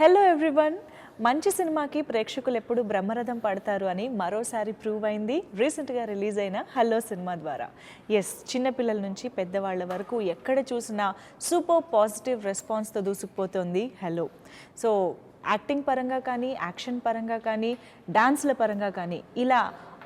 Hello everyone. మంచి సినిమాకి ప్రేక్షకులు ఎప్పుడు బ్రహ్మరథం పడతారు అని మరోసారి ప్రూవ్ అయింది రీసెంట్గా రిలీజ్ అయిన హలో సినిమా ద్వారా. ఎస్, చిన్నపిల్లల నుంచి పెద్దవాళ్ళ వరకు ఎక్కడ చూసినా సూపర్ పాజిటివ్ రెస్పాన్స్తో దూసుకుపోతుంది హలో. సో యాక్టింగ్ పరంగా కానీ, యాక్షన్ పరంగా కానీ, డాన్స్ల పరంగా కానీ, ఇలా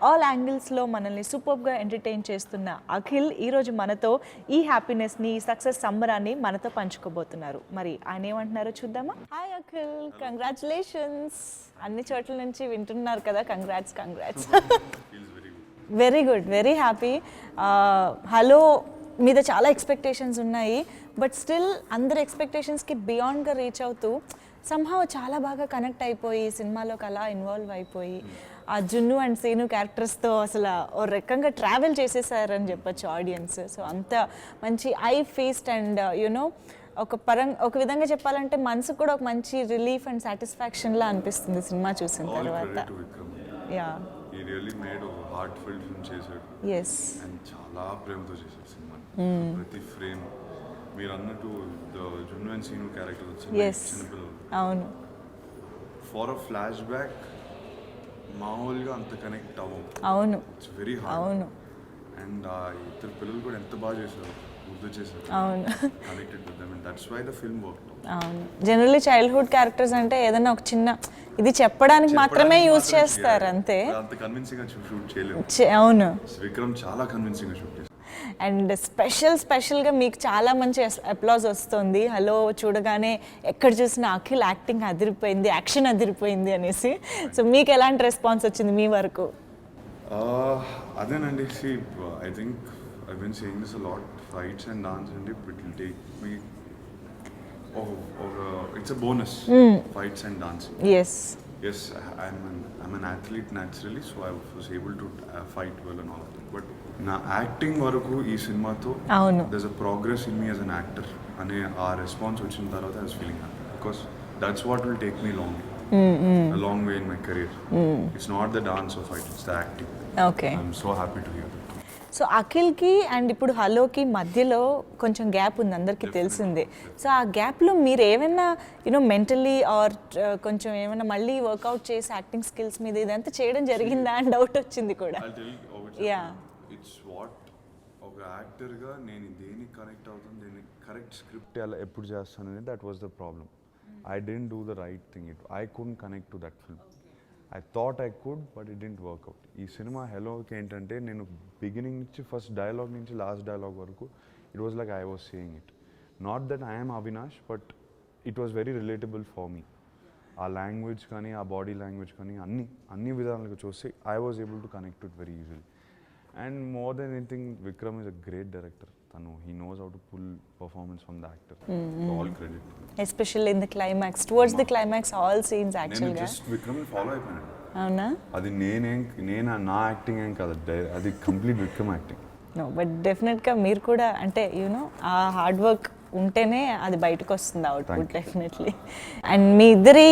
ఆల్ యాంగిల్స్లో మనల్ని సూపర్గా ఎంటర్టైన్ చేస్తున్న అఖిల్ ఈరోజు మనతో ఈ హ్యాపీనెస్ని, ఈ సక్సెస్ సంబరాన్ని మనతో పంచుకోబోతున్నారు. మరి ఆయన ఏమంటున్నారో చూద్దామా? Hi Akhil, congratulations. అన్ని చోట్ల నుంచి వింటున్నారు కదా, congrats. Very good, very happy. Hello మీద చాలా ఎక్స్పెక్టేషన్స్ ఉన్నాయి, బట్ స్టిల్ అందరి ఎక్స్పెక్టేషన్స్కి బియాండ్గా రీచ్ అవుతూ సంహవ్ చాలా బాగా కనెక్ట్ అయిపోయి సినిమాలోకి అలా ఇన్వాల్వ్ అయిపోయి ఆ జున్ను అండ్ సీను క్యారెక్టర్స్తో అసలు ఓ రకంగా ట్రావెల్ చేసేసారని చెప్పొచ్చు ఆడియన్స్. సో అంత మంచి ఐ ఫీస్ట్ అండ్ యునో ఒక విధంగా చెప్పాలంటే మనసుకు కూడా ఒక మంచి రిలీఫ్ అండ్ సాటిస్ఫాక్షన్లా అనిపిస్తుంది సినిమా చూసిన తర్వాత. Yeah, he really made a heartfelt film చేశాడు. yes, and చాలా ప్రేమతో చేశాడు సినిమా. ప్రతి ఫ్రేమ్ మీరు అన్నట్టు జున్ను అండ్ సీను క్యారెక్టర్ వచ్చింది. అవును, ఫర్ అ ఫ్లాష్ బ్యాక్ మామూలుగా అంత కనెక్ట్ అవ్వం. అవును, ఇట్స్ వెరీ హార్డ్. అవును, అండ్ ఆ ఇద్దరు పిల్లలు కూడా ఎంత బాగా చేశారు, గుర్తు చేశారు. అవును, connected with them and that's why the film worked. అవును. జనరల్లీ చైల్డ్హుడ్ క్యారెక్టర్స్ అంటే ఏదైనా ఒక చిన్న ఇది చెప్పడానికి మాత్రమే యూజ్ చేస్తారు అంతే. అంత కన్విన్సింగ్ గా షూట్ చేయలేదు. అవును, విక్రమ్ చాలా కన్విన్సింగ్ గా షూట్ చేశారు. అండ్ స్పెషల్గా మీకు చాలా మంచి అప్లాజ్ వస్తుంది హలో చూడగానే. ఎక్కడ చూసినా అఖిల్ యాక్టింగ్ అదిరిపోయింది, యాక్షన్ అదిరిపోయింది అనేసి. సో మీకు ఎలాంటి రెస్పాన్స్ వచ్చింది మీ వరకు? అదేనండి, I think I been saying this a lot. Fights and dance అండి, it will take me it's a bonus. Fights and dancing. Yes, I'm an athlete naturally, so I was able to fight well and all of that. But నా acting వరకు ఈ సినిమాతో there's a progress in me as an actor అనే ఆ response వచ్చిన తర్వాత I was feeling happy because that's what will take me a long way in my career. It's not the dance or fight, it's the acting. Okay. I'm so happy to hear that. So అఖిల్కి and ఇప్పుడు హలోకి మధ్యలో కొంచెం gap ఉంది, అందరికీ తెలిసిందే. So ఆ గ్యాప్లో మీరు ఏమైనా యూనో మెంటలీ ఆర్ కొంచెం ఏమైనా మళ్ళీ వర్కౌట్ చేసి యాక్టింగ్ స్కిల్స్ మీద ఇదంతా చేయడం జరిగిందా అని డౌట్ వచ్చింది కూడా. యా, ఇట్స్ వాట్ ఒక యాక్టర్గా నేను దేనికి కనెక్ట్ అవుతాను, దేనికి కరెక్ట్ స్క్రిప్ట్ అలా ఎప్పుడు చేస్తానని that was the problem. I didn't do the right thing. I couldn't connect to that film. I thought I could, but it didn't work out. ఈ సినిమా హెలోకి ఏంటంటే నేను బిగినింగ్ నుంచి ఫస్ట్ డైలాగ్ నుంచి లాస్ట్ డైలాగ్ వరకు it was like I was saying it. Not that I'm Avinash, but it was very relatable for me. ఆ language కానీ, ఆ బాడీ లాంగ్వేజ్ కానీ అన్ని విధాలుగా చూస్తే I was able to connect it very easily. And more than anything Vikram is a great director. He knows how to pull performance from the actor. So all credit. Especially in the climax, towards the climax, all scenes actually. నేను just Vikram follow అయిపోయాను. అవునా? అది నేను నా acting ఏం కాదు, అది complete Vikram acting. No, but డెఫినెట్గా మీరు కూడా అంటే యూనో ఆ హార్డ్ వర్క్ ఉంటేనే అది బయటకు వస్తుంది అవుట్పుట్ డెఫినెట్లీ. అండ్ మీ ఇద్దరి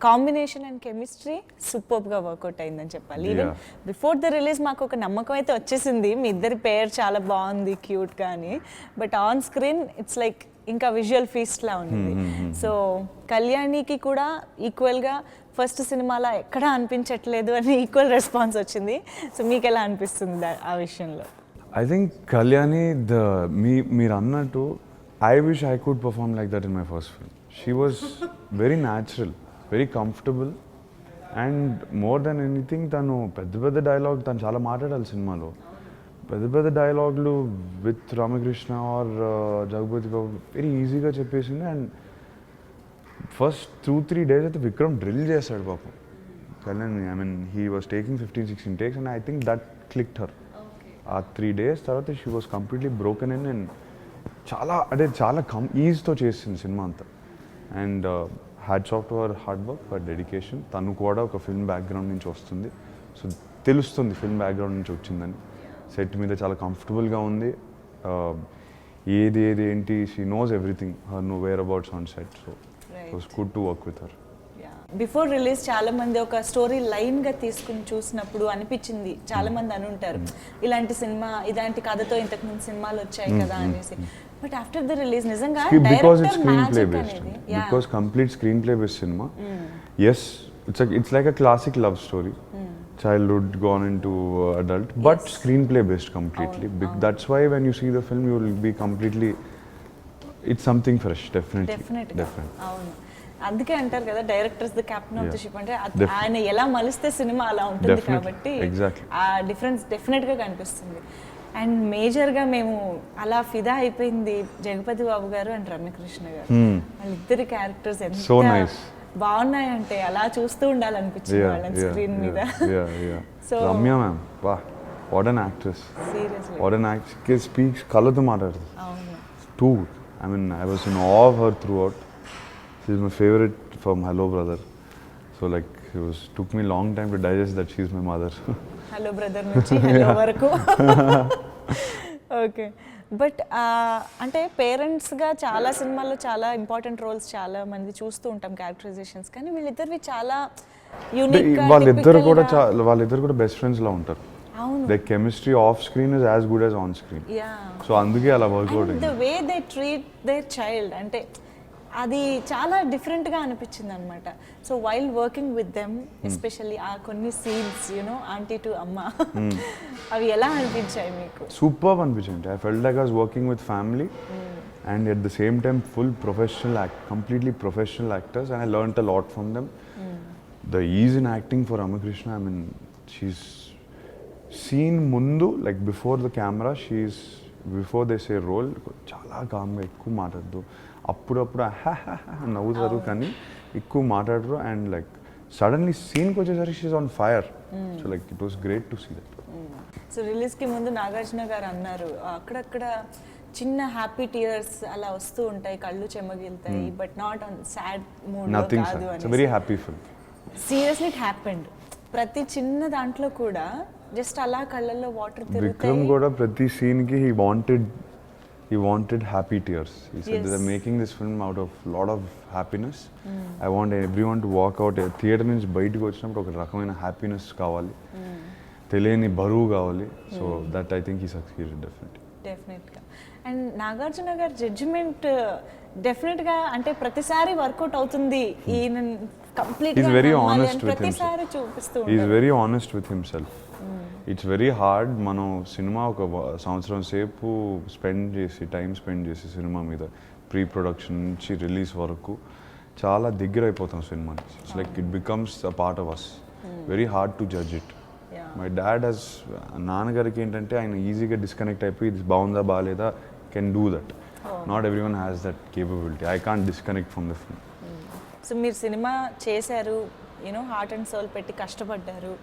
కాంబినేషన్ అండ్ కెమిస్ట్రీ సూపర్గా వర్కౌట్ అయిందని చెప్పాలి. ఈవెన్ బిఫోర్ ద రిలీజ్ మాకు ఒక నమ్మకం అయితే వచ్చేసింది, మీ ఇద్దరి పేరు చాలా బాగుంది, క్యూట్గా అని. But on screen it's like ఇంకా విజువల్ ఫీస్ట్లా ఉంది. సో కళ్యాణికి కూడా ఈక్వల్గా ఫస్ట్ సినిమాలో ఎక్కడా అనిపించట్లేదు అని ఈక్వల్ రెస్పాన్స్ వచ్చింది. సో మీకు ఎలా అనిపిస్తుంది ఆ విషయంలో? ఐ థింక్ కళ్యాణి మీరు అన్నట్టు I wish I could perform like that in my first film. She was very natural, very comfortable, and more than anything, tanu పెద్ద dialogue tanu చాలా మాట్లాడాలి సినిమాలో. పెద్ద డైలాగ్లు with Ramakrishna or Jagapathi Babu very ఈజీగా చెప్పేసింది. అండ్ ఫస్ట్ 2-3 days అయితే విక్రమ్ డ్రిల్ చేశాడు పాపం Kalyan. I mean he was taking 15-16 takes and I think that clicked her. ఆ 3 days తర్వాత she was completely broken in and చాలా ఈజీతో చేసింది సినిమా అంతా. And hats off to our hard work, for dedication. తను కూడా ఒక ఫిల్మ్ బ్యాక్గ్రౌండ్ నుంచి వస్తుంది, సో తెలుస్తుంది ఫిల్మ్ బ్యాక్గ్రౌండ్ నుంచి వచ్చిందని. సెట్ మీద చాలా కంఫర్టబుల్గా ఉంది. ఏది ఏంటి she knows everything, her know where abouts on set. So it was good to work with her. Before release చాలా మంది ఒక స్టోరీ లైన్గా తీసుకుని చూసినప్పుడు అనిపించింది, చాలా మంది అని ఉంటారు ఇలాంటి సినిమా ఇలాంటి కథతో ఇంతకుముందు సినిమాలు వచ్చాయి కదా అనేసి. బట్ ఆఫ్టర్ ద రిలీజ్ నిజంగా because it's director screenplay magic based అనేది because complete screenplay based cinema. Yes, it's like a classic love story, childhood gone into adult, but screenplay based completely. That's why when you see the film you will be completely, it's something fresh, definitely. అవును, అందుకే అంటారు కదా directors the captain of the Yeah. Ship అంటే ఆయన ఎలా మలిస్తే cinema అలా ఉంటుంది Definitely. కాబట్టి Exactly. ఆ డిఫరెన్స్ డెఫినెట్ గా కనిపిస్తుంది. అండ్ మేజర్ గా మేము అలా ఫిదా అయిపోయింది జగపతి బాబు గారు అండ్ రమ్యకృష్ణ గారు, వాళ్ళిద్దరి క్యారెక్టర్స్ ఎంత So nice. బాగున్నాయంటే అలా చూస్తూ ఉండాలనిపించింది వాళ్ళని స్క్రీన్ మీద. So- Ramya ma'am, wow, what an actress, seriously what an actress. She speaks కళ్ళతో మాట్లాడుతుంది. అవును. Too good. I mean, I was in awe of her throughout. She's my favorite from Hello Brother. So like, took me long time to digest that she's my mother. Hello brother నుంచి hello వరకు. Okay, but అంటే పేరెంట్స్గా చాలా సినిమాల్లో చాలా important roles చాలా మంది చూస్తూ ఉంటాం క్యారెక్టరైజేషన్స్, కానీ వీళ్ళిద్దరివి చాలా యూనిక్. వాళ్ళిద్దరు కూడా బెస్ట్ ఫ్రెండ్స్ లా ఉంటారు. అవును. Their chemistry off screen is as good as on screen. Yeah, so అందుకే అలా work out the way they treat their child అంటే అది చాలా డిఫరెంట్గా అనిపించింది అనమాట. So while working with them especially ఆ కొన్ని సీన్స్ యూనో ఆంటీ టు అమ్మ అవి ఎలా అనిపించాయి మీకు? సూపర్ అనిపించింది. I felt like I was working with family and at the same time full completely professional actors, and I learnt a lot from them. The ease in acting for Ramakrishna, I mean, she's seen mundu, like before the camera, before they say roll, చాలా కామ్గా ఎక్కువ మాట్లాడదు, అప్పుడప్పుడు నవ్వుతారు కానీ ఎక్కువ మాట్లాడరు. And like suddenly సీన్కి వచ్చేసరికి she's on fire. So like it was great to see that. So రిలీజ్కి ముందు నాగార్జున గారు అన్నారు అక్కడక్కడ చిన్న హ్యాపీ టీయర్స్ అలా వస్తూ ఉంటాయి, కళ్ళు చెమ్మగిలుతాయి, but not on sad mood nothing కాదు సార్, ఇట్స్ అని. Very happy film. Seriously it happened. ప్రతి చిన్న దాంట్లో కూడా జస్ట్ అలా కళ్ళల్లో వాటర్ విక్రమ్ తిరుగుతాయి. కూడా ప్రతి సీన్కి he wanted happy tears. He said Yes. they're making this film out of lot of happiness. I want everyone to walk out theatre నుంచి బయటకు వచ్చినప్పుడు ఒక రకమైన హ్యాపీనెస్ కావాలి, తెలియని బరువు కావాలి. So that I think he succeeded definitely. డెఫినెట్గా. అండ్ నాగార్జున గారి జడ్జిమెంట్ డెఫినెట్గా అంటే ప్రతిసారి వర్కౌట్ అవుతుంది, ఈయన కంప్లీట్గా He's very honest with ప్రతిసారి చూపిస్తూ He's ఉంటారు. very honest with himself. It's very hard. మనం సినిమా ఒక సంవత్సరం సేపు టైం స్పెండ్ చేసి సినిమా మీద ప్రీ ప్రొడక్షన్ నుంచి రిలీజ్ వరకు చాలా దగ్గర అయిపోతాం సినిమాని. It's like it becomes a part of us. Very hard to judge it. My dad has, నాన్నగారికి ఏంటంటే ఆయన ఈజీగా డిస్కనెక్ట్ అయిపోయి ఇది బాగుందా బాగాలేదా can do that. Not every one has that capability. I can't disconnect from the film. So మీరు cinema చేశారు, యూనో హార్ట్ అండ్ సోల్ పెట్టి కష్టపడ్డారు.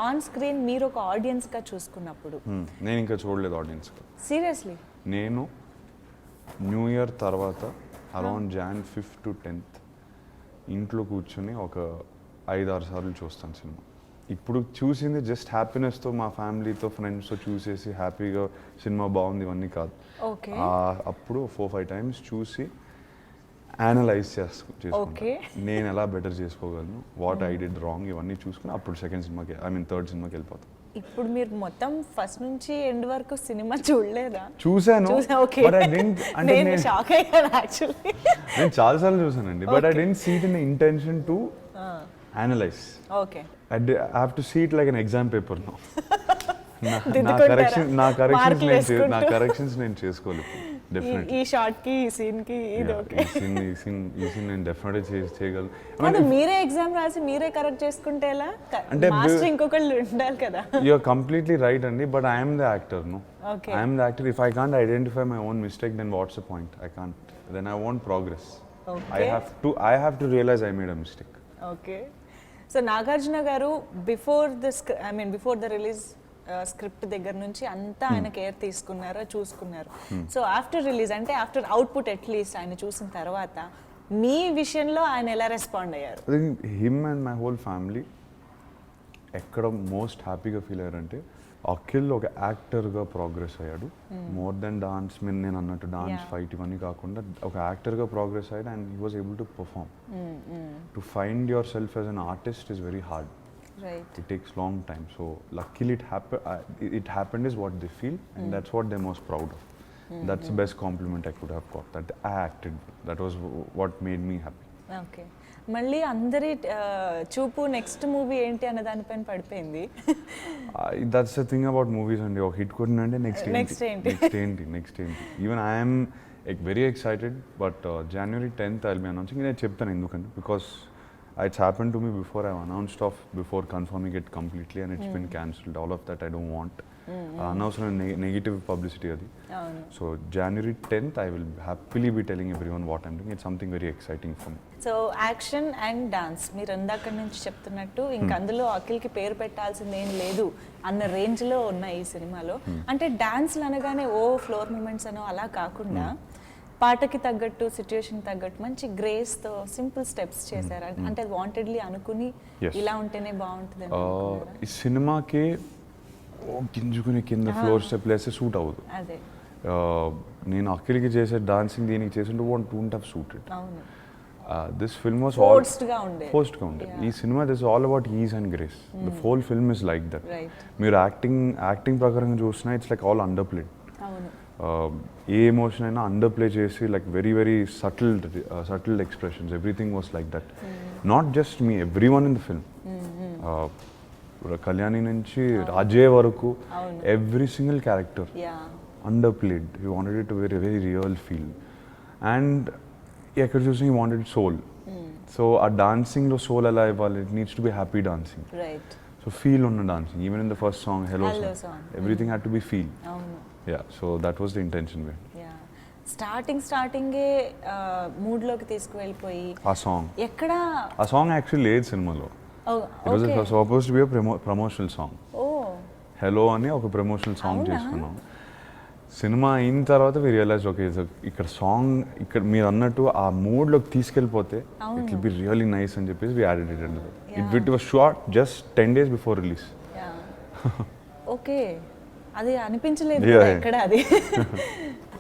ఆన్ స్క్రీన్ మీరు ఒక ఆడియన్స్గా చూసుకున్నప్పుడు నేను ఇంకా చూడలేదు ఆడియన్స్గా. సీరియస్లీ నేను న్యూ ఇయర్ తర్వాత around Jan 5th to 10th ఇంట్లో కూర్చొని ఒక 5-6 సార్లు చూస్తాను సినిమా. ఇప్పుడు చూసింది జస్ట్ హ్యాపీనెస్తో మా ఫ్యామిలీతో ఫ్రెండ్స్తో చూసేసి హ్యాపీగా సినిమా బాగుంది ఇవన్నీ కాదు. ఓకే. అప్పుడు 4-5 times చూసి అనలైజ్ Okay. చేసుకుంటాను, నేను ఎలా బెటర్ చేసుకోగలను, వాట్ ఐ డిడ్ రాంగ్, ఇవన్నీ చూసుకుని అప్పుడు థర్డ్ సినిమాకి వెళ్ళిపోతాను. ఇప్పుడు మీరు మొత్తం ఫస్ట్ నుంచి ఎండ్ వరకు సినిమా చూడలేదా? చూశాను, ఓకే. but I didn't, అంటే నేను షాక్ అయ్యాను యాక్చువల్లీ. నేను చాలాసార్లు చూసానండి, but I didn't see it in intention to analyse. Okay. I have to see it like an exam paper now. దిద్దుకుంటారా? మార్కులు వేసుకుంటూ. నా కరెక్షన్స్ నేను చేసుకోలేదు డెఫినెట్లీ. ఈ షార్ట్ కి ఈ సీన్ కి ఇది ఓకే. ఈ సీన్ నేను డెఫినెట్గా చేయగలను. అది మీరే ఎగ్జామ్ రాసి మీరే కరెక్ట్ చేసుకుంటే ఎలా? అంటే మాస్టర్ ఇంకొకళ్ళు ఉండాలి కదా. యు ఆర్ కంప్లీట్లీ రైట్ అండి, but I'm the actor. No, Okay. I'm the actor. If I can't identify my own mistake, then what's the point? I can't, then I won't progress. Okay. I have to realize I made a mistake. Okay. So Nagarjuna garu before the release script దగ్గర నుంచి అంతా ఆయన care తీసుకున్నారు, చూసుకున్నారు. So after release అంటే after output at least ఆయన చూసిన తర్వాత మీ విషయంలో ఆయన ఎలా రెస్పాండ్ అయ్యారు? I think him and my whole family ఎక్కడ మోస్ట్ హ్యాపీగా ఫీల్ అయ్యారంటే అఖిల్ ఒక యాక్టర్గా ప్రోగ్రెస్ అయ్యాడు. మోర్ దెన్ డాన్స్, నేను అన్నట్టు డాన్స్ ఫైట్ ఇవన్నీ కాకుండా ఒక యాక్టర్గా ప్రోగ్రెస్ అయ్యాడు. And he was able to perform. To find your self as an artist is very hard. Right. It takes long time. So luckily it happened is what they feel, and that's what they're most proud of. That's the best compliment I could have got, that I acted. That was what made me happy. Okay, మళ్ళీ అందరి చూపు next movie ఏంటి అన్న దానిపైన పడిపోయింది. That's the thing about movies అండి, ఒక hit కొట్టినంటే next ఏంటి. Even I'm very excited, but January 10th I'll be announcing. నేను చెప్తాను ఎందుకంటే, because it's happened to me before. I've announced off before confirming it completely, and it's been cancelled. All of that I don't want. Announcement negative publicity adi. So January 10th I will happily be telling everyone what I'm doing. It's something very exciting for me. So action and dance మీరు ఇందాక నుంచి చెప్తున్నట్టు ఇంక అందులో అఖిల్కి పేరు పెట్టాల్సింది ఏం లేదు అన్న రేంజ్లో ఉన్నాయి ఈ సినిమాలో. అంటే డాన్స్లు అనగానే ఓ ఫ్లోర్ మూమెంట్స్ అనో అలా కాకుండా పాటకి తగ్గట్టు సిచ్యుయేషన్ తగ్గట్టు మంచి గ్రేస్తో సింపుల్ స్టెప్స్ చేశారు. అంటే వాంటెడ్లీ అనుకుని ఇలా ఉంటేనే బాగుంటుంది. ఈ సినిమాకి గింజుకుని కింద ఫ్లోర్ స్టెప్ వేస్తే సూట్ అవ్వదు. అదే నేను అఖిల్కి చేసే డాన్సింగ్ దీనికి చేసింటే won't have suited. అవును, This film was ఫోర్స్డ్ గా ఉండే. ఈ cinema this all about is and grace. The whole film is like that. మీరు యాక్టింగ్ ప్రకారంగా చూసినా it's like all under played. అవును, ఏ ఎమోషన్ అయినా అండర్ ప్లే చేసి like very subtle expressions, everything was like that. Not just me, every one in the film. Kalyani నుంచి రాజే వరకు every single character under played. He wanted it to very real feel. And ఎక్కడ చూసి he wanted soul. So ఆ డాన్సింగ్లో soul ఎలా ఇవ్వాలి? It needs to be happy dancing. So feel ఉన్న dancing. Even in the first song Hello song, everything had to be feel. Yeah, so that was the intention behind. స్టార్టింగే మూడ్లోకి తీసుకువెళ్ళిపోయి ఆ song, ఎక్కడ ఆ song actually లేదు సినిమాలో. It was supposed to be promotional song. Hello అని ఒక promotional song చేసుకున్నాం. సినిమా అయిన తర్వాత వి రియలైజ్ ఓకే ఇక్కడ సాంగ్ ఇక్కడ మీరు అన్నట్టు ఆ మూడ్లోకి తీసుకెళ్ళిపోతే it will be really nice అని చెప్పేసి we added it and it was short just 10 days before release. Okay, అది అనిపించలేదు ఎక్కడ అది.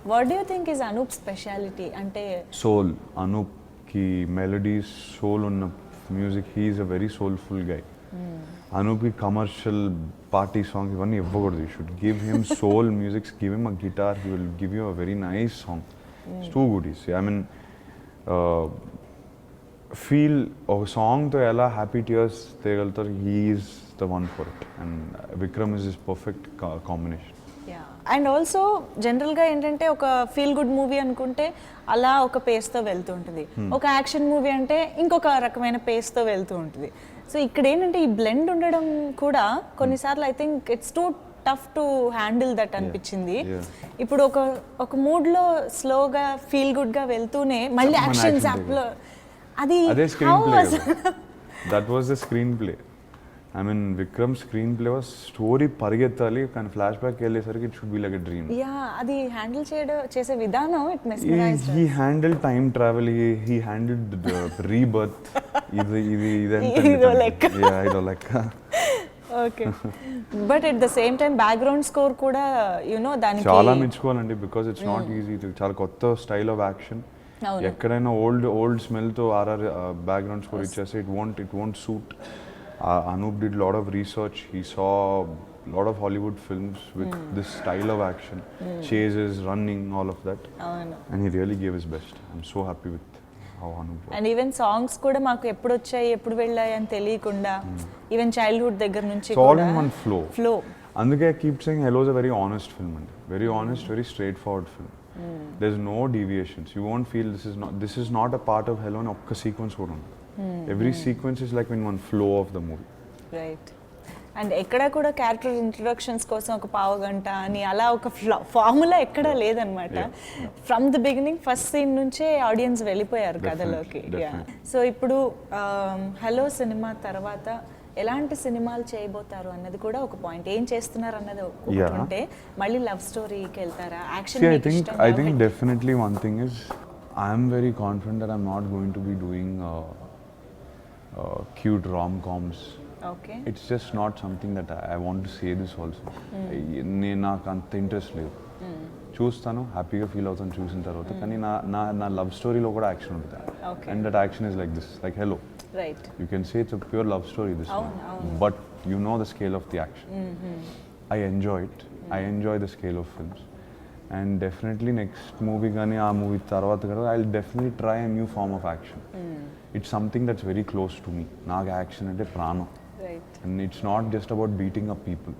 What do you think is Anoop speciality? అంటే సోల్. అనూప్కి మెలడీస్, సోల్ ఉన్న music. He is a very soulful guy. అనూప్కి కమర్షియల్ పార్టీ సాంగ్ ఇవన్నీ ఇవ్వకూడదు. You should give him soul musics, give him a guitar, he will give you a very nice song. It's too good. I mean feel ఒక సాంగ్తో ఎలా happy tears తేగలుగుతారు. He is the one for it, and Vikram is his perfect combination. And also జనరల్గా ఏంటంటే ఒక feel good movie అనుకుంటే అలా ఒక పేస్తో వెళ్తూ ఉంటుంది, ఒక యాక్షన్ మూవీ అంటే ఇంకొక రకమైన పేస్తో వెళ్తూ ఉంటుంది. సో ఇక్కడ ఏంటంటే ఈ బ్లెండ్ ఉండడం కూడా కొన్నిసార్లు I think it's two tough to handle that అనిపించింది. ఇప్పుడు ఒక మూడ్లో స్లోగా ఫీల్ గుడ్గా వెళ్తూనే మళ్ళీ యాక్షన్ జాప్లో అది that was the screen play. I mean, Vikram's screenplay was story పరిగెత్తాలి కానీ ఫ్లాష్ బ్యాక్ వెళ్ళేసరికి it should be like a dream. అది హ్యాండిల్ చేసే విధానం it mesmerised. He handle time travel, he handled rebirth. ఇదో లెక్క. Okay, but at the same time background score కూడా దానికి చాలా మెచ్చుకోవాలండి, బికాస్ ఇట్స్ నాట్ ఈజీ. చాలా కొత్త స్టైల్ ఆఫ్ యాక్షన్. ఎక్కడైనా ఓల్డ్ స్మెల్తో ఆర్ఆర్ బ్యాక్గ్రౌండ్ స్కోర్ ఇచ్చేస్తే it won't suit. Anup did a lot of research. He saw a lot of Hollywood films with this style of action, chases, running, all of that. And he really gave his best. I'm so happy with how Anup worked. And even songs kuda maaku eppudu vachayi eppudu vellayi ani teliyakunda even childhood దగ్గర నుంచి it's all in one flow. అందుకే I keep saying Hello is a very honest film, very honest, very straightforward film. There's no deviations. You won't feel this is not a part of Hello in okka sequence kuda undu. Every sequence is like in one flow of the movie. Right. And ఎక్కడ కూడా character introductions కోసం ఒక పావు గంట అని అలా ఒక formula ఎక్కడా లేదనమాట. From the beginning first scene నుంచే ఆడియన్స్ వెళ్ళిపోయారు కథలోకి. సో ఇప్పుడు హలో సినిమా తర్వాత ఎలాంటి సినిమాలు చేయబోతారు అన్నది కూడా ఒక పాయింట్. ఏం చేస్తున్నారు అన్నది ఒకటి ఉంటే మళ్ళీ లవ్ స్టోరీకి వెళ్తారా, action? I think definitely one thing is I am very confident that I'm not going to be doing cute rom-coms. Okay. It's just not something that I want to say this also. నాకు అంత interest లేదు. చూస్తాను, హ్యాపీగా feel అవుతాను చూసిన తర్వాత. కానీ నా లవ్ స్టోరీలో కూడా యాక్షన్ ఉంటుంది. And that action is like this, like Hello. You can say it's a pure love story this, but you know the scale of the action. I enjoy it. I enjoy the scale of films. And definitely next movie కానీ ఆ movie తర్వాత కానీ I will definitely try a new form of action. It's something that's very close to me. నాకు action అంటే ప్రాణం. And it's not just about beating up people.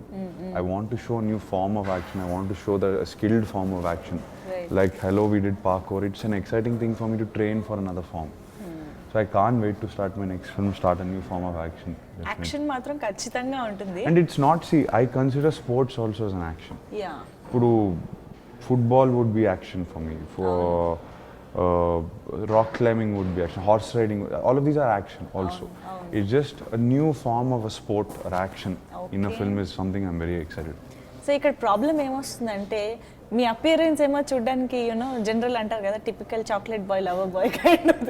I want to show a new form of action. I want to show a skilled form of action. Like hello, we did parkour. It's an exciting thing for me to train for another form. So I can't wait to start my next film, start a new form of action. Action మాత్రం ఖచ్చితంగా ఉంటుంది. And it's not, see, I consider sports also as an action. Yeah. Puru football would be action for me. For rock climbing would be action. Horse riding, all of these are action also. It's just a new form of a sport or action in a film is something I'm very excited. So ఇక్కడ problem ఏమొస్తుందంటే మీ appearance ఏమో చూడడానికి you know general అంటారు కదా typical chocolate boy lover boy kind of.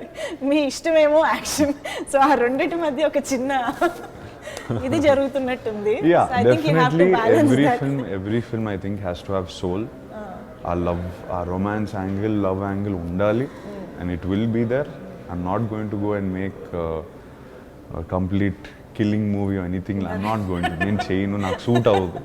మీ ఇష్టమేమో action. So ఆ రెండింటి మధ్య ఒక చిన్న ఇది జరుగుతున్నట్టుంది. Yeah, So I think you have to definitely balance every film I think has to have soul. Our love, our romance angle, love angle undali, and it will be there. I'm not going to go and make a complete killing movie or anything. I'm not going to. నేను చేయను, నాకు suit అవ్వదు.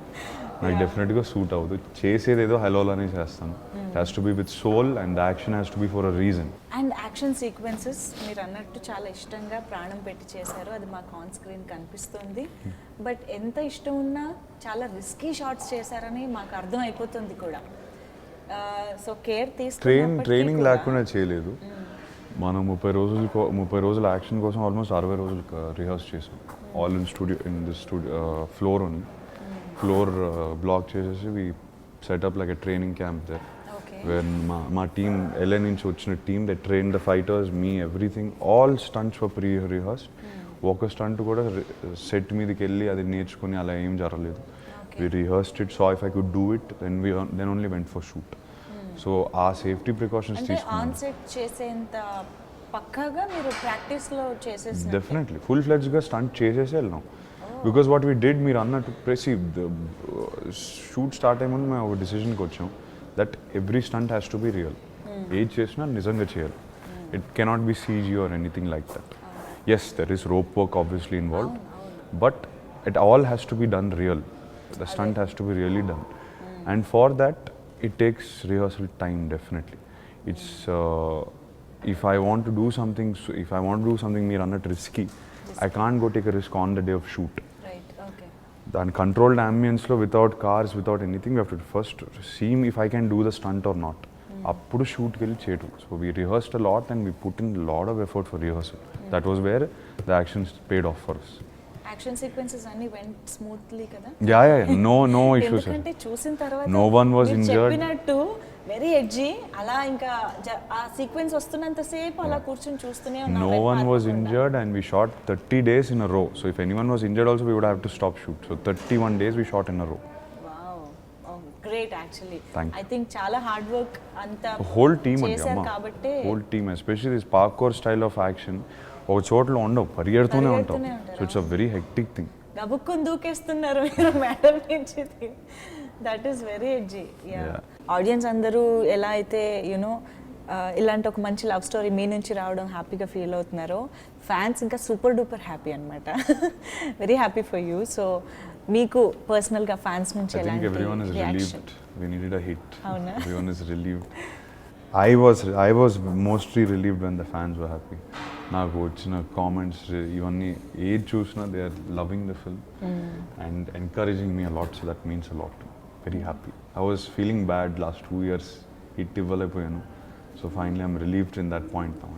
నాకు డెఫినెట్గా suit అవ్వదు. చేసేది ఏదో హలోలానే చేస్తాను. It has to be with soul and the action has to be for a reason. And action sequences మీరు అన్నట్టు చాలా ఇష్టంగా ప్రాణం పెట్టి చేశారు. అది మాకు ఆన్ స్క్రీన్ కనిపిస్తుంది. బట్ ఎంత ఇష్టం ఉన్నా చాలా రిస్కీ షాట్స్ చేశారని మాకు అర్థం అయిపోతుంది కూడా. సో కేర్ ట్రైనింగ్ లేకుండా చేయలేదు. మనం 30 రోజులు యాక్షన్ కోసం ఆల్మోస్ట్ 60 రోజులు రిహర్స్ చేసాం. All in studio, in the studio floor ఉంది. ఫ్లోర్ బ్లాక్ చేసేసి we setup like a training camp there. Where మా టీమ్ LA నుంచి వచ్చిన team they train the fighters, me everything, all stunts for rehearsed. ఒక stunt కూడా set మీదకి వెళ్ళి అది నేర్చుకుని అలా ఏం జరగలేదు. We rehearsed it, saw if I could do it, then only went for shoot. So our safety precautions అంటే ఆన్ సెట్ చేసేంత పక్కాగా మీరు ప్రాక్టీస్ లో చేసేసి డెఫినెట్లీ ఫుల్ ఫ్లెడ్జ్ గా స్టంట్ చేసేసి వెళ్ళాం. బికాస్ వాట్ వీ డిడ్, మీరు అన్నట్టు ప్రెసీ షూట్ స్టార్ట్ అయ్యే ముందు మేము ఒక డిసిషన్కి వచ్చాం that every stunt has to be real. ఏది చేసినా నిజంగా చేయాలి. It cannot be CG or anything like that. Yes, there is rope work obviously involved, but it all has to be done real. The stunt has to be really done, and for that it takes rehearsal time. Definitely, it's if I want to do something, meer annat risky, I can't go take a risk on the day of shoot. Right. Okay. Then controlled ambience lo, without cars, without anything, we have to first see if I can do the stunt or not. Appudu shoot kelli chedu. So we rehearsed a lot and we put in a lot of effort for rehearsal. That was where the actions paid off for us. Action sequences అన్ని vent smoothly కదా. Yeah. No issues. ఎందుకంటే చూసిన తర్వాత No one was injured. చెప్పినట్టు very edgy. అలా ఇంకా ఆ sequence వస్తున్నంత సేపు అలా కూర్చొని చూస్తూనే ఉన్నాం. No one was injured and we shot 30 days in a row. So if anyone was injured also we would have to stop shoot. So 31 days we shot in a row. Wow, great actually. Thank I think చాలా hard work అంతా The whole team చేశారు కాబట్టి whole team, especially this parkour style of action, ఒక చోట్ల ఉండవు, పరిగెడుతూనే ఉంటాం. So it's a very hectic thing. గబుక్కుని దూకేస్తున్నారు మీరు మేడం నుంచి. That is very edgy. Audience అందరూ ఎలా అయితే యూనో ఇలాంటి ఒక మంచి లవ్ స్టోరీ మీ నుంచి రావడం హ్యాపీగా ఫీల్ అవుతున్నారో, ఫ్యాన్స్ ఇంకా సూపర్ డూపర్ హ్యాపీ అనమాట. Very happy for you. So మీకు పర్సనల్గా ఫ్యాన్స్ నుంచి ఎలాంటి reaction? We needed a hit. అవునా? Everyone is relieved. I was mostly relieved when the fans were happy. నాకు వచ్చిన కామెంట్స్ ఇవన్నీ ఏది చూసినా they are loving the film and encouraging me a lot. So that means a lot. Very happy. I was feeling bad last 2 years hit ఇవ్వలేకపోయాను. So finally I'm relieved in that point now.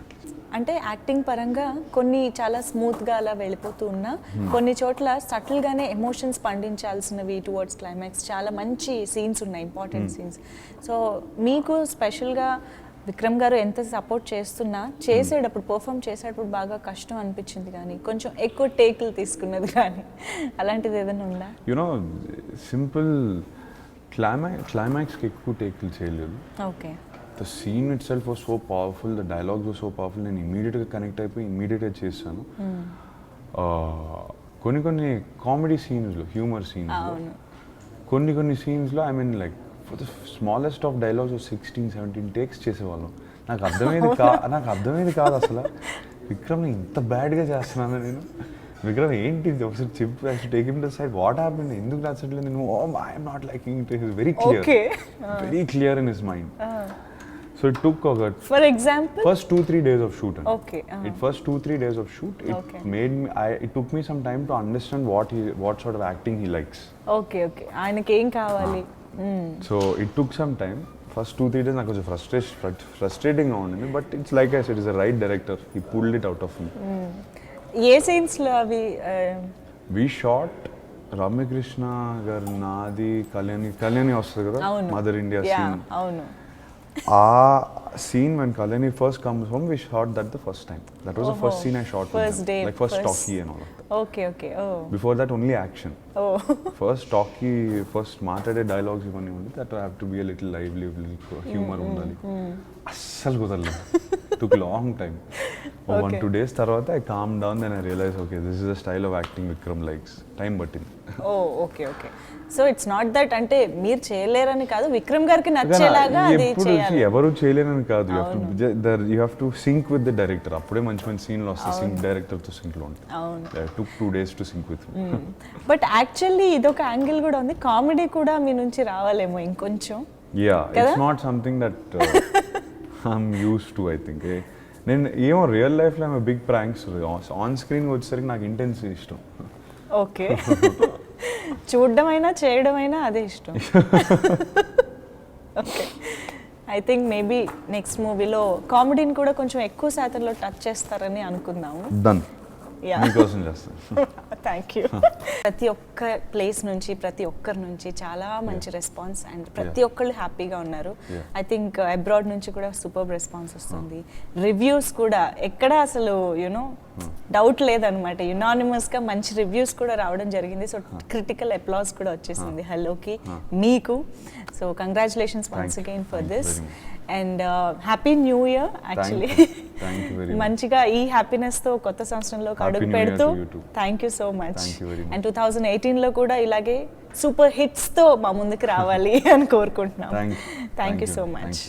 అంటే acting పరంగా కొన్ని చాలా స్మూత్గా అలా వెళ్ళిపోతూ ఉన్నా కొన్ని చోట్ల సటిల్గానే ఎమోషన్స్ పండించాల్సినవి టువర్డ్స్ క్లైమాక్స్ చాలా మంచి సీన్స్ ఉన్నాయి, ఇంపార్టెంట్ సీన్స్. సో మీకు స్పెషల్గా విక్రమ్ గారు ఎంత సపోర్ట్ చేస్తున్నా చేసేటప్పుడు పర్ఫామ్ చేసేటప్పుడు బాగా కష్టం అనిపించింది కానీ కొంచెం ఎక్కువ టేకులు తీసుకున్నది కానీ అలాంటిది ఏదైనా ఉందా? యునో సింపుల్ క్లైమాక్స్కి ఎక్కువ టేకులు చేయలేదు. Okay. The scene itself was so powerful, the dialogues were so powerful, నేను ఇమీడియట్గా కనెక్ట్ అయిపోయి ఇమీడియట్గా చేశాను. కొన్ని కామెడీ సీన్స్లో, హ్యూమర్ సీన్స్లో, కొన్ని సీన్స్లో I mean like for the smallest of dialogues 16-17 takes చేసేవాళ్ళం. నాకు అర్థమయ్యేది కాదు అసలు విక్రమ్ని ఇంత బ్యాడ్గా చేస్తున్నాను నేను. విక్రమ్ ఏంటి ఒకసారి చెప్పు, I should take him to side, what happened, ఎందుకు నచ్చట్లేదు నేను, oh I'm not liking it, is very clear in his mind. So it took ఒక for example first 2-3 days of shoot. Okay It first 2-3 days of shoot, Okay. it took me some time to understand what sort of acting he likes. Okay okay ఆయనకి ఏం కావాలి. So it took some time. First 2-3 days నాకు కొంచెం frustrating గా ఉండింది, but it's like I said, he's a right director, he pulled it out of me. A scenes లో అవి We shot Ramyakrishna గారు, నాది, కళ్యాణి వస్తుంది కదా, అవును. Mother India yeah scene. అవును. ఆ scene when Kalyani first comes home, we shot that the first time. That was the first scene I shot with First him. day, Like first first- talkie and all of that. Okay okay oh Before that only action. Oh First talkie, first మాట్లాడే dialogues ఇవన్నీ ఉంది, that have to be a little lively, little humor ఉండాలి. అస్సలు కుదరలేదు. Took long time. 1-2 days తర్వాత I calmed down, then I realized, okay, this is the style of acting Vikram likes. Time పట్టింది. Oh okay okay. So it's not that అంటే మీరు చేయలేరని కాదు, విక్రమ్ గారికి నచ్చేలాగా అది చేయాలి. ఎవరు చేయలేనని కాదు, you have to sync with the director. అప్పుడే మంచి మంచి సీన్లు వస్తాయి, సింక్ డైరెక్టర్ తో సింక్ లో ఉంటాయి. అవును. Took 2 days to sync with him. But actually ఇదొక యాంగిల్ కూడా ఉంది, కామెడీ కూడా మీ నుంచి రావాలేమో ఇంకొంచెం. Yeah, it's not something that I'm used to, I think. నేను ఏమో రియల్ లైఫ్ లో బిగ్ ప్రాంక్స్ ఆన్ స్క్రీన్ వచ్చేసరికి నాకు ఇంటెన్స్ ఇష్టం. ఓకే. చూడడమైనా చేయడమైనా అదే ఇష్టం. Okay. I think maybe next మూవీలో కామెడీని కూడా కొంచెం ఎక్కువ శాతంలో టచ్ చేస్తారని అనుకుందాము. డన్. Yeah. మీకోసం చేస్తాను. Thank you. ప్రతి ఒక్క ప్లేస్ నుంచి ప్రతి ఒక్కరి నుంచి చాలా మంచి రెస్పాన్స్ అండ్ ప్రతి ఒక్కళ్ళు హ్యాపీగా ఉన్నారు. ఐ థింక్ అబ్రాడ్ నుంచి కూడా సూపర్ రెస్పాన్స్ వస్తుంది. రివ్యూస్ కూడా ఎక్కడ అసలు యునో డౌట్ లేదనమాట, యునానిమస్గా మంచి రివ్యూస్ కూడా రావడం జరిగింది. సో క్రిటికల్ అప్లాస్ కూడా వచ్చేసింది హలోకి మీకు. So congratulations once again for this and happy new year. Actually మంచిగా ఈ హ్యాపీనెస్తో కొత్త సంవత్సరంలో అడుగు పెడుతూ thank you so much. And 2018లో కూడా ఇలాగే సూపర్ హిట్స్తో మా ముందుకు రావాలి అని కోరుకుంటున్నాం. Thank you so much.